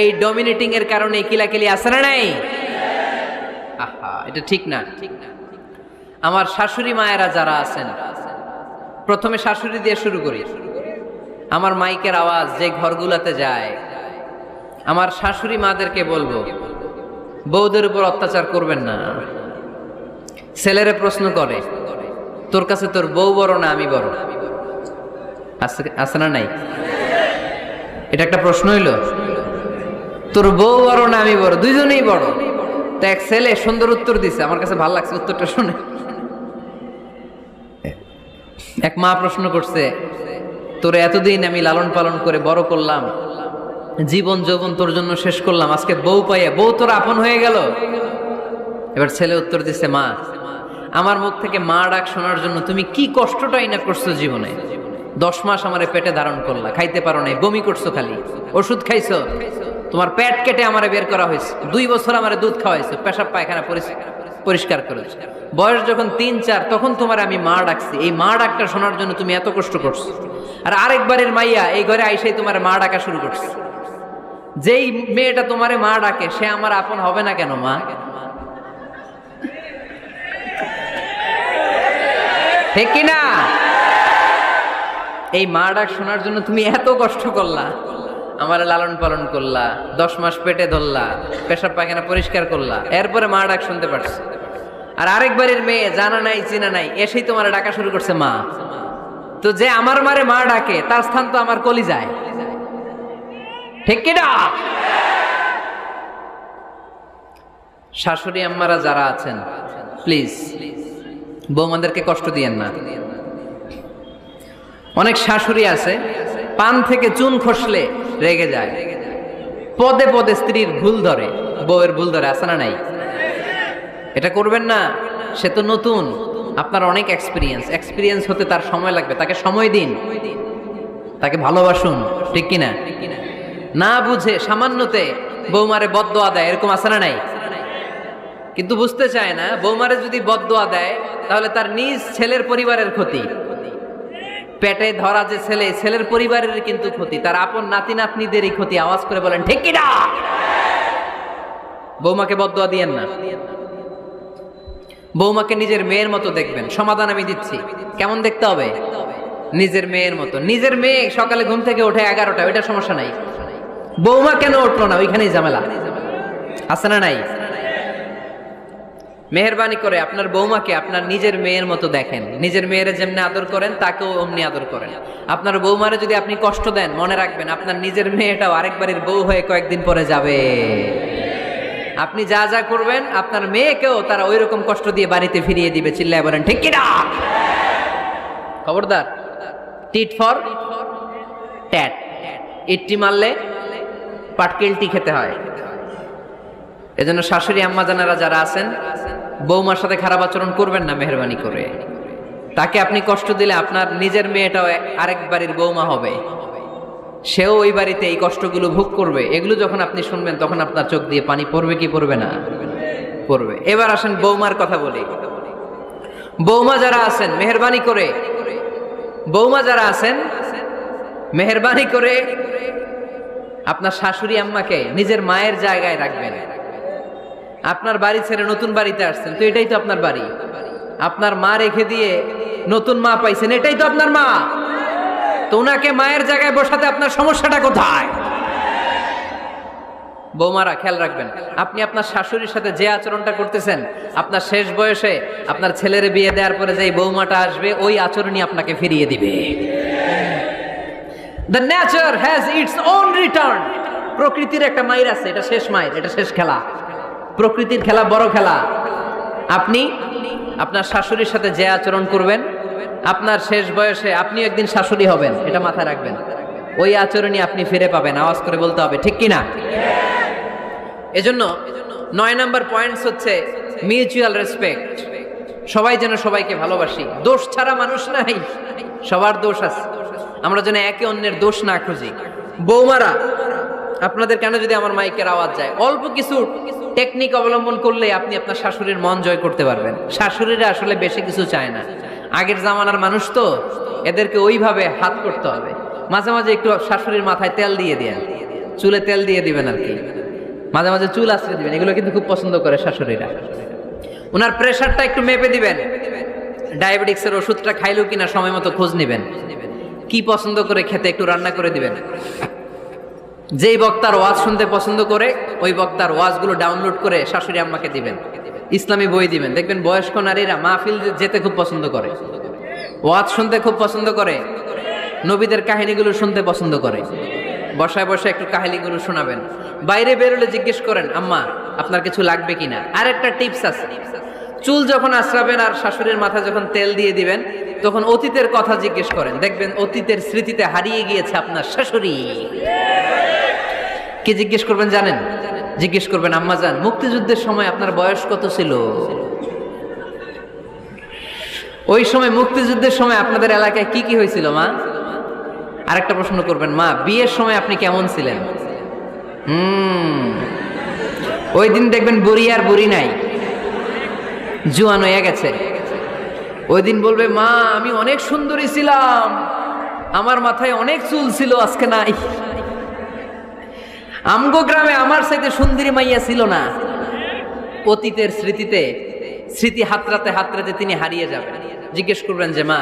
এই ডমিনেটিং এর কারণে কিলাকিলি আছে না নাই? আহা, এটা ঠিক না। আমার শাশুড়ি মায়েরা যারা আছেন, প্রথমে শাশুড়ি দিয়ে শুরু করি। আমার মাইকের আওয়াজ যে ঘরগুলোতে যায়, আমার শাশুড়ি মাদেরকে বলবো, বউদের উপর অত্যাচার করবেন না। ছেলেরে প্রশ্ন করে, তোর কাছে তোর বউ বড় না আমি বড়? আছে না নাই? এটা একটা প্রশ্ন হইল। তোর বউ বড় না আমি বড়? দুইজনেই বড়। তো এক ছেলে সুন্দর উত্তর দিছে, আমার কাছে ভালো লাগছে উত্তরটা শুনে। এক মা প্রশ্ন করছে, তোর এতদিন আমি লালন পালন করে বড় করলাম, জীবন যৌবন তোর জন্য শেষ করলাম, আজকে বউ পাইয়া বউ তোর আপন হয়ে গেল? এবার ছেলে উত্তর দিছে, মা, আমার মুখ থেকে মা ডাক শোনার জন্য তুমি কি কষ্টটাই না করছো জীবনে। 10 মাস আমারে পেটে ধারণ করলা, খাইতে পারো নাই, বমি করছো, খালি ওষুধ খাইছো, তোমার পেট কেটে আমারে বের করা হয়েছে, 2 বছর আমারে দুধ খাওয়াইছো, পেশাব পায়খানা পরিষ্কার করেছো, বয়স যখন 3-4 তখন তোমার আমি মা ডাকছি। এই মা ডাকটা শোনার জন্য তুমি এত কষ্ট করছো, আর আরেকবারের মাইয়া এই ঘরে আইসাই তোমার মা ডাকা শুরু করছে। যেই মেয়েটা তোমারে মা ডাকে সে আমার আপন হবে না কেন মা? ঠিক কিনা? এই মা ডাক শোনার জন্য তুমি এত কষ্ট করলা, আমার লালন পালন করলা, 10 মাস পেটে ধরলা, পেশাব পায়খানা পরিষ্কার করলা, এরপরে মা ডাক শুনতে পারছো। আর আরেকবারের মেয়ে জানা নাই চিনা নাই এসেই তোমার ডাকা শুরু করছে মা। তো যে আমার মারে মা ডাকে তার স্থান তো আমার কলিজায়, ঠিক কিনা? শাশুড়ি আম্মারা যারা আছেন, প্লিজ বৌমাদেরকে কষ্ট দিয়েন না। অনেক শাশুড়ি আছে পান থেকে চুন খসলে রেগে যায়, পদে পদে স্ত্রীর ভুল ধরে, বউয়ের ভুল ধরে, আছে না নাই? এটা করবেন না। সে তো নতুন, আপনার অনেক এক্সপিরিয়েন্স হতে তার সময় লাগবে, তাকে সময় দিন, তাকে ভালোবাসুন, ঠিক কিনা? না বুঝে সামান্যতে বৌমারে বদদোয়া দেয়, এরকম আছে না নাই? কিন্তু বুঝতে চায় না, বৌমারে যদি বদদোয়া দেয় তাহলে তার নিজ ছেলের পরিবারের ক্ষতি, পেটে ধরা যে ছেলে, ছেলের পরিবারের কিন্তু ক্ষতি, তার আপন নাতি নাতনিদেরই ক্ষতি। আওয়াজ করে বলেন ঠিক কিনা? বৌমাকে বদদোয়া দিয়েন না। বৌমাকে নিজের মেয়ের মতো দেখবেন। সমাধান আমি দিচ্ছি, কেমন দেখতে হবে? নিজের মেয়ের মতো। নিজের মেয়ে সকালে ঘুম থেকে ওঠে 11টা, ওইটা সমস্যা নাই। বৌমা কেন উঠলো না, ওইখানেই ঝামেলা, আছে না নাই? মেহেরবানি করে আপনার বৌমাকে আপনার নিজের মেয়ের মতো দেখেন। নিজের মেয়েরে যেমনি আদর করেন তাকেও অমনি আদর করেন। আপনার বৌমারে যদি আপনি কষ্ট দেন, মনে রাখবেন আপনার নিজের মেয়েটাও আরেকবারের বউ হয়ে কয়েকদিন পরে যাবে। আপনি যা যা করবেন আপনার মেয়েকেও তারা ওই রকম কষ্ট দিয়ে বাড়িতে ফিরিয়ে দিবে। চিল্লায় বলেন ঠিক কিনা? খবরদার, টিট ফর ট্যাট। ইট্টি মারলে পাটকেলটি খেতে হয়। এজন্য শাশুড়ি আম্মা জানারা যারা আছেন, বৌমার সাথে খারাপ আচরণ করবেন না মেহেরবানি করে। তাকে আপনি কষ্ট দিলে আপনার নিজের মেয়েটাও আরেক বাড়ির বৌমা হবে, সেও ওই বাড়িতে এই কষ্টগুলো ভোগ করবে। এগুলো যখন আপনি শুনবেন তখন আপনার চোখ দিয়ে পানি পড়বে কি পড়বে না? পড়বে। এবার আসেন বৌমার কথা বলি। বৌমা যারা আছেন মেহেরবানি করে, বৌমা যারা আছেন মেহেরবানি করে আপনার শাশুড়ি আম্মাকে নিজের মায়ের জায়গায় রাখবেন। আপনার বাড়ি ছেড়ে নতুন বাড়িতে আসছেন, তো এটাই তো আপনার বাড়ি। আপনার মা রেখে দিয়ে নতুন মা পাইছেন, এটাই তো আপনার মা। তো ওনাকে মায়ের জায়গায় বসাতে আপনার সমস্যাটা কোথায়? বৌমারা খেয়াল রাখবেন, আপনি আপনার শাশুড়ির সাথে যে আচরণটা করতেছেন, আপনার শেষ বয়সে আপনার ছেলের বিয়ে দেওয়ার পরে যে বৌমাটা আসবে ওই আচরণই আপনাকে ফিরিয়ে দিবে। The nature has its own return. প্রকৃতির একটা মাইর আছে, এটা শেষ মাইর, এটা শেষ খেলা। প্রকৃতির খেলা বড় খেলা। আপনি আপনার শাশুড়ির সাথে যে আচরণ করবেন, আপনার শেষ বয়সে আপনি একদিন শাশুড়ি হবেন, এটা মাথায় রাখবেন। ওই আচরণই আপনি ফিরে পাবেন। আওয়াজ করে বলতে হবে ঠিক কিনা? এজন্য 9 নাম্বার পয়েন্টস হচ্ছে মিউচুয়াল রেসপেক্ট। সবাই যেন সবাইকে ভালোবাসি। দোষ ছাড়া মানুষ নাই, সবার দোষ আছে। আমরা যেন একে অন্যের দোষ না খুঁজি। বৌমারা, আপনাদের কেন যদি আমার মাইকের আওয়াজ যায়, অল্প কিছু টেকনিক অবলম্বন করলে আপনি আপনার শাশুড়ির মন জয় করতে পারবেন। শাশুড়িরা আসলে বেশি কিছু চায় না, আগের জামানার মানুষ তো, এদেরকে ওইভাবে হাত করতে হবে। মাঝে মাঝে একটু শাশুড়ির মাথায় তেল দিয়ে দেন, চুলে তেল দিয়ে দিবেন আর কি, মাঝে মাঝে চুল আশ্রয় দিবেন, এগুলো কিন্তু খুব পছন্দ করে শাশুড়িরা। ওনার প্রেশারটা একটু মেপে দিবেন, ডায়াবেটিক্সের ওষুধটা খাইলো কিনা সময় মতো খোঁজ নিবেন, কি পছন্দ করে খেতে একটু রান্না করে দিবেন। যেই বক্তার ওয়াজ শুনতে পছন্দ করে ওই বক্তার ওয়াজগুলো ডাউনলোড করে শাশুড়ি আম্মাকে দিবেন, ইসলামী বই দিবেন। দেখবেন বয়স্ক নারীরা মাহফিল যেতে খুব পছন্দ করে, ওয়াজ শুনতে খুব পছন্দ করে, নবীদের কাহিনীগুলো শুনতে পছন্দ করে। বসায় বসে একটু কাহিনীগুলো শোনাবেন। বাইরে বেরোলে জিজ্ঞেস করেন, আম্মা আপনার কিছু লাগবে কিনা। আর একটা টিপস আছে, চুল যখন আশ্রাবেন আর শাশুড়ির মাথায় যখন তেল দিয়ে দিবেন তখন অতীতের কথা জিজ্ঞেস করেন, দেখবেন অতীতের স্মৃতিতে হারিয়ে গিয়েছে আপনার শাশুড়ি। কি জিজ্ঞেস করবেন জানেন? জিজ্ঞেস করবেন, আম্মা জান মুক্তিযুদ্ধের সময় আপনার বয়স কত ছিল? ওই সময় মুক্তিযুদ্ধের সময় আপনাদের এলাকায় কি কি হয়েছিল মা? আরেকটা প্রশ্ন করবেন, মা বিয়ের সময় আপনি কেমন ছিলেন? ওই দিন দেখবেন বুড়ি আর বুড়ি নাই, জুয়ান হয়ে গেছে। ওই দিন বলবে, মা আমি অনেক সুন্দরী ছিলাম, আমার মাথায় অনেক চুল ছিল, আজকে নাই। আমগো গ্রামে আমার সাথে সুন্দরী মাইয়া ছিল না। অতীতের স্মৃতিতে স্মৃতি হাতড়াতে হাতড়াতে তিনি হারিয়ে যাবেন। জিজ্ঞেস করবেন যে মা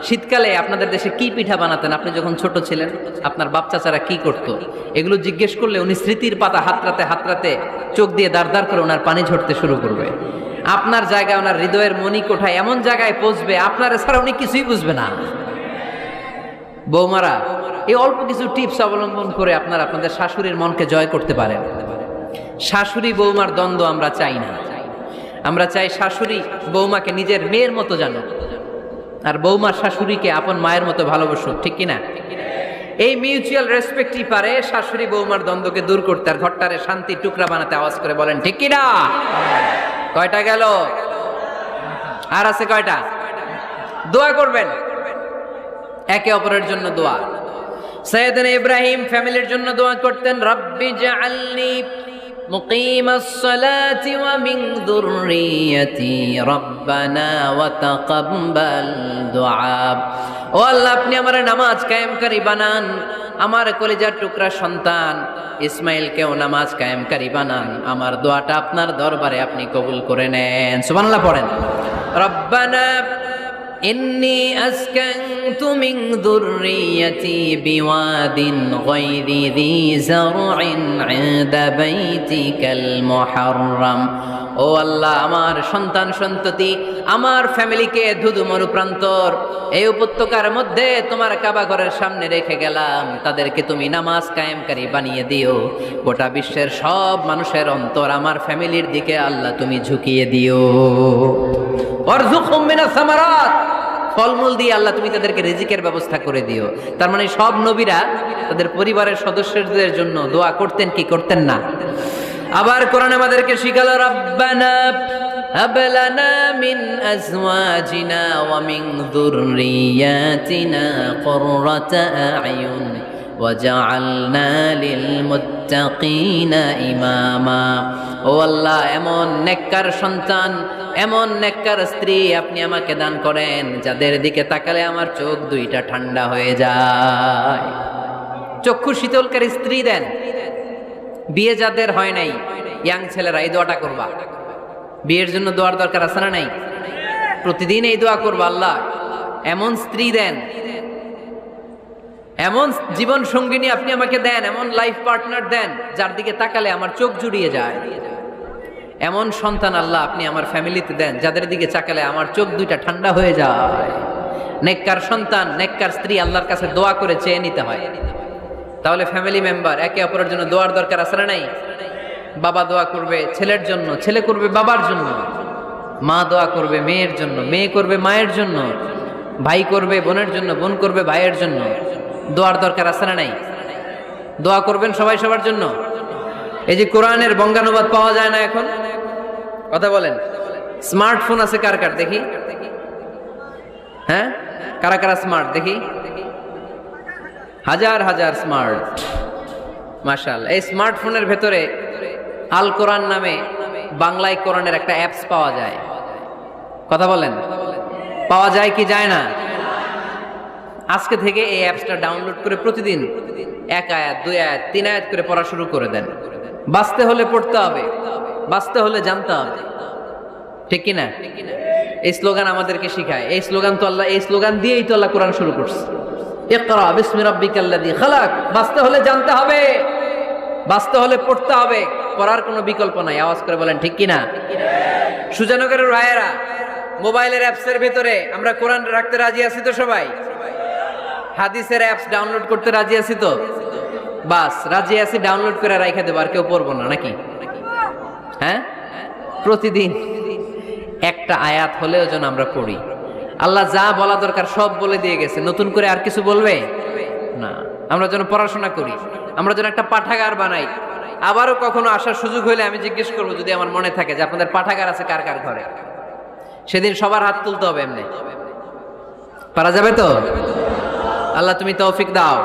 শীতকালে আপনাদের দেশে কি পিঠা বানাতেন আপনি যখন ছোট ছিলেন, আপনার বাপ চাচারা কি করতো, এগুলো জিজ্ঞেস করলে উনি স্মৃতির পাতা হাতড়াতে হাতড়াতে চোখ দিয়ে দাঁড় দাঁড় করে ওনার পানি ঝরতে শুরু করবে। আপনার জায়গায় ওনার হৃদয়ের মনি কোঠায় এমন জায়গায় পৌঁছবে আপনার ছাড়া উনি কিছুই বুঝবে না। বৌমারা এই অল্প কিছু টিপস অবলম্বন করে আপনারা আপনাদের শাশুড়ির মনকে জয় করতে পারেন। শাশুড়ি বৌমার দ্বন্দ্ব আমরা চাই না, আমরা চাই শাশুড়ি বৌমাকে নিজের মেয়ের মতো জানো, আর বৌমার শাশুড়িকে আপন মায়ের মতো ভালোবাসুক, ঠিক কিনা? এই মিউচুয়াল রেসপেক্টই পারে শাশুড়ি বৌমার দ্বন্দ্বকে দূর করতে আর ঘরটারে শান্তি টুকরা বানাতে। আওয়াজ করে বলেন ঠিক কিনা? কয়টা গেল? আর আছে কয়টা? দোয়া করবেন একে অপরের জন্য। দোয়া সাইয়েদনা ইব্রাহিম ফ্যামিলির জন্য দোয়া করতেন, রব্বি জাআলনি মুকিমাস সালাতি ওয়া মিন যুররিয়াতি রব্বানা ওয়া তাকাব্বাল দুআ। ও আল্লাহ আপনি আমারে নামাজ কায়েমকারী বানান, আমার কলিজার টুকরা সন্তান ইসমাইলকেও নামাজ কায়েমকারী বানান, আমার দোয়াটা আপনার দরবারে আপনি কবুল করে নেন। সুবহানাল্লাহ পড়েন। রব্বানা ইন্নী আসকানতু মিন যুররিয়াতি বিওয়াদিন গায়রি যী যারইন ইনদা বাইতিকাল মুহাররাম। ও আল্লাহ আমার সন্তান সন্ততি আমার ফ্যামিলিকে ধুধু মরুপ্রান্তর এই উপত্যকার মধ্যে তোমার কাবা ঘরের সামনে রেখে গেলাম, তাদেরকে তুমি নামাজ কায়েমকারী বানিয়ে দিও। গোটা বিশ্বের সব মানুষের অন্তর আমার ফ্যামিলির দিকে আল্লাহ তুমি ঝুঁকিয়ে দিও। ওয়ারযুকহুম মিনাস সামারাত, ফলমূল দিয়ে আল্লাহ তুমি তাদেরকে রিজিকের ব্যবস্থা করে দিও। তার মানে সব নবীরা তাদের পরিবারের সদস্যদের জন্য দোয়া করতেন কি করতেন না? আবার কোরআন আমাদেরকে শিখালো, রব্বানা হাব লানা মিন আজওয়াজিনা ওয়া মিন যুররিয়াতিনা কুররাতা আ'য়ুন ওয়াজআলনা লিল মুত্তাকিনা ইমামা। ও আল্লাহ এমন নেককার সন্তান এমন নেককার স্ত্রী আপনি আমাকে দান করেন যাদের দিকে তাকালে আমার চোখ দুইটা ঠান্ডা হয়ে যায়। চক্ষু শীতলকারী স্ত্রী দেন। বিয়ে যাদের হয় নাই ইয়াং ছেলেরা এই দোয়াটা করবা। বিয়ের জন্য দোয়ার দরকার আছে না নাই? প্রতিদিন এই দোয়া করবা, আল্লাহ এমন স্ত্রী দেন, এমন জীবন সঙ্গিনী আপনি আমাকে দেন, এমন লাইফ পার্টনার দেন যার দিকে তাকালে আমার চোখ জুড়িয়ে যায়। এমন সন্তান আল্লাহ আপনি আমার ফ্যামিলিতে দেন যাদের দিকে তাকালে আমার চোখ দুইটা ঠান্ডা হয়ে যায়। নেককার সন্তান নেককার স্ত্রী আল্লাহর কাছে দোয়া করে চেয়ে নিতে হয়। তাহলে ফ্যামিলি মেম্বার একে অপরের জন্য দোয়ার দরকার আছে না নাই? বাবা দোয়া করবে ছেলের জন্য, ছেলে করবে বাবার জন্য, মা দোয়া করবে মেয়ের জন্য, মেয়ে করবে মায়ের জন্য, ভাই করবে বোনের জন্য, বোন করবে ভাইয়ের জন্য। দোয়ার দরকার আছে না নাই? দোয়া করবেন সবাই সবার জন্য। এই যে কোরআনের বঙ্গানুবাদ পাওয়া যায় না এখন, কথা বলেন। স্মার্টফোন আছে কার কার দেখি? হ্যাঁ, কারা কারা স্মার্ট দেখি? হাজার হাজার স্মার্ট, মাশাআল্লাহ। এই স্মার্টফোনের ভেতরে আল কোরআন নামে বাংলায় কোরআনের একটা অ্যাপস পাওয়া যায়। কথা বলেন, পাওয়া যায় কি যায় না? আজকে থেকে এই অ্যাপসটা ডাউনলোড করে প্রতিদিন 1 আয়াত 2 আয়াত 3 আয়াত করে পড়া শুরু করে দেন। বাঁচতে হলে পড়তে হবে, বাঁচতে হলে জানতে হবে, ঠিক কিনা? এই স্লোগান আমাদেরকে শিখায়। এই স্লোগান দিয়েই তো আল্লাহ কোরআন শুরু করছে, ইকরা বিসমি রাব্বিকাল্লাযী খালাক। বাঁচতে হলে জানতে হবে, বাঁচতে হলে পড়তে হবে, পড়ার কোনো বিকল্প নাই। আওয়াজ করে বলেন ঠিক কিনা? সুজানগরের ভাইয়েরা, মোবাইলের অ্যাপসের ভেতরে আমরা কোরআন রাখতে রাজি আছি তো সবাই? হাদিসের অ্যাপস ডাউনলোড করতে রাজি আছি তো? বাস রাজি আছি, ডাউনলোড করে রাইখা দেব, আর কেউ পড়বো না নাকি? হ্যাঁ, প্রতিদিন একটা আয়াত হলেও যেন আমরা পড়ি। আল্লাহ যা বলা দরকার সব বলে দিয়ে গেছে, নতুন করে আর কিছু বলবে না। আমরা যেন পড়াশোনা করি, আমরা যেন একটা পাঠাগার বানাই। আবারও কখনো আসার সুযোগ হইলে আমি জিজ্ঞেস করবো, যদি আমার মনে থাকে, যে আপনাদের পাঠাগার আছে কার কার ঘরে। সেদিন সবার হাত তুলতে হবে, এমনি পারা যাবে তো? আল্লাহ তুমি তৌফিক দাও।